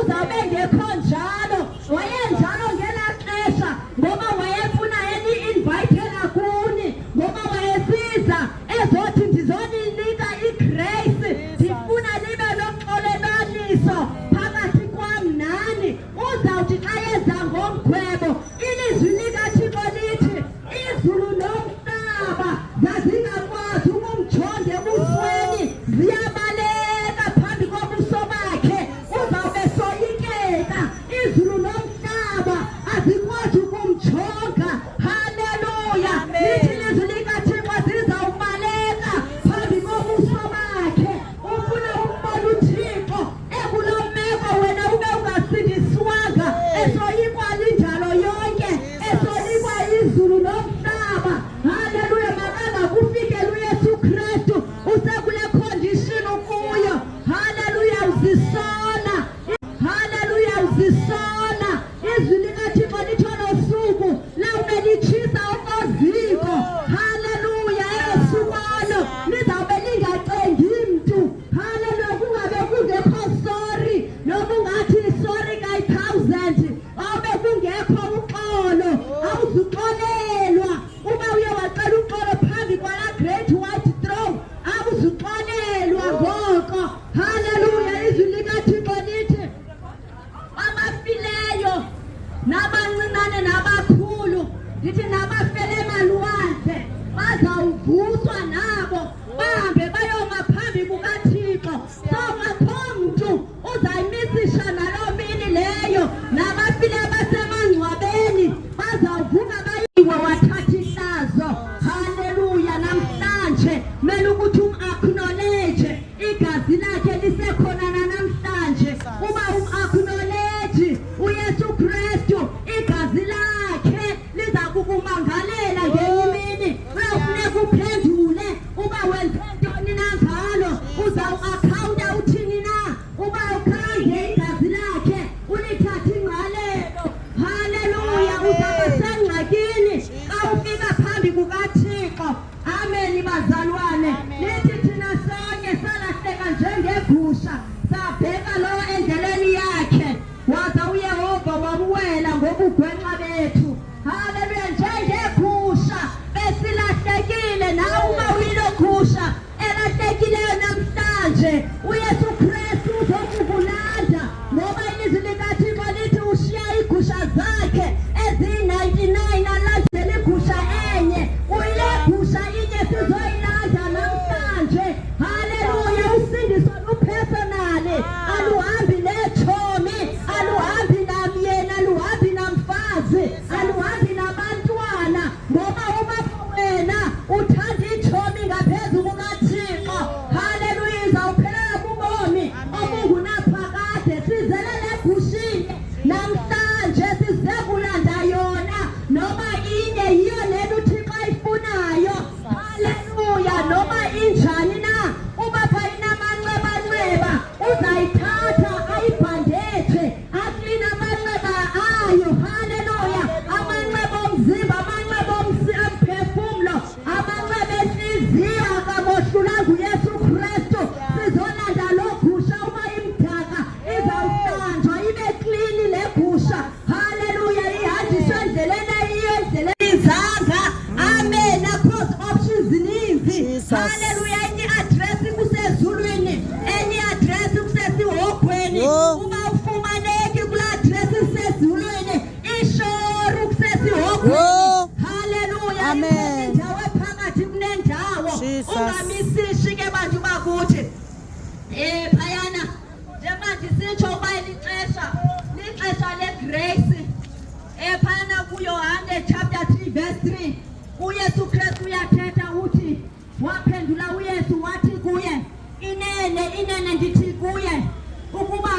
uzabe ngekho njalo. Wayenjalo ngelaxesha ngoba wayefuna eni-invayithela kuni, ngoba wayesiza ezothi ndizoninika igrace, ndifuna libe noxolelaniso phakathi kwam nani. Uzawuthi xa yeza ngomgwebo ilizwi likaThixo lithi izulu nomhlaba zazingakwazi ukumjonga ebusweni, ziyabaleka phambi kobuso bakhe. Uzawube soyikeka, izulu nomhlaba azikwazi ukumjonga. Haleluya! Lithi ilizwi likaThixo zizawubaleka phambi kobuso bakhe. Ufuna ukubona uThixo ekuloo meko wena ube ungasindiswanga, esoyikwa linjalo yonke, esoyikwa izulu nomhlaba. Haleluya! Makangakufikeli uYesu Kristu usekule condition ukuyo. Haleluya! Uzisona. Haleluya! Uzisona. Izwi likaThixo lithi olo suku lawube litshisa okoziko. Haleluya! Eyosuku olo lizawube lingacengi mntu. Haleluya! Kungabe kungekho sorry, noma ungathi sorry kayi-1000, awube kungekho uxolo. Awuzuxolelwa. Uba uye wacela uxolo phambi kwala great white throne, awuzuxolelwa ngoko. Haleluya! Izwi likaThixo lithi abafileyo nabancinane nabakhulu, lithi nabafele emalwandle bazawuvuswa nabo bahambe bayoma phambi kukaThixo. So akho mntu uzayimisisha naloo mini leyo. Nabafile abasemangcwabeni bazawuvuka bayiwe wathatha ihlazo. Haleluya! Namhlanje mele ukuthi um-acknowledge igazi lakhe lisekhona namhlanje. Uba um-acknowledge uYesu Kristu, igazi lakhe liza kukumangalela ngenye imini. Uyawufuneka uphendule uba wenze ntoni na ngalo. Uzawuakhawunta uthini na uba ukhange igazi lakhe ulithathe ingqalelo. Haleluya! Uzaba sengxakini xa ufika phambi kukaThixo. Ameni bazalwane. Lithi thina sonke salahleka njengegusha, sabheka lowo endleleni yakhe, waza uYehova wamwela ngobugwenxa bethu. Haleluya! Njengegusha besilahlekile, nawe uba uyilo gusha elahlekileyo namhlanje, uYesu Kristu uzokukulanda. Ngoba ilizwi likaThixo lithi ushiya iigusha zakhe eziyi-99 alandele igusha enye. Uyile gusha inye sizoyilanda namhlanje. Haleluya! Usindiso lupersonali, aluhambi neetshomi, aluhambi namyeni, aluhambi namfazi, aluhambi nabantwana. Ngoba ubapha wena uthanda itshomi ngaphezu kukaThixo. Haleluya! Izawuphelela kubomi obungunaphakade. Sizele le gushini namhlanje, size kulanda yona, noba inye yiyo lena uThixo ayifunayo. Haleluya! Noba injani na, ubapha inamanxeba uzayithatha ayibhandeje, aklina amanxeba ayo. Haleluya! Amanxeba omzimba, amanxeba omphefumlo, amanxeba enhliziyo akamohlulanga uYesu Kristu. Sizolanda lo gusha, uba imdaka izawuhlanjwa ibe klini le gusha. Haleluya! Ihanjiswe endleleni eyiyo, endleleni izanga. Amen. Akho options zininzi. Haleluya! Enye address kusezulwini, enye address kusesihogweni. Uba ufumaneki kula address isezulwini, ishore kusesihogweni. Haleluya! Amen. Indawo ephakathi kunendawo. Ungamisishi ke bantu bakuthi phayana njengoba ndisitsho uba lixesha legrace. Phayana kuYohane chapter 3 verse 3 uYesu Kristu uyathetha uthi, waphendula uYesu wathi kuye, inene ndithi kuye ukuba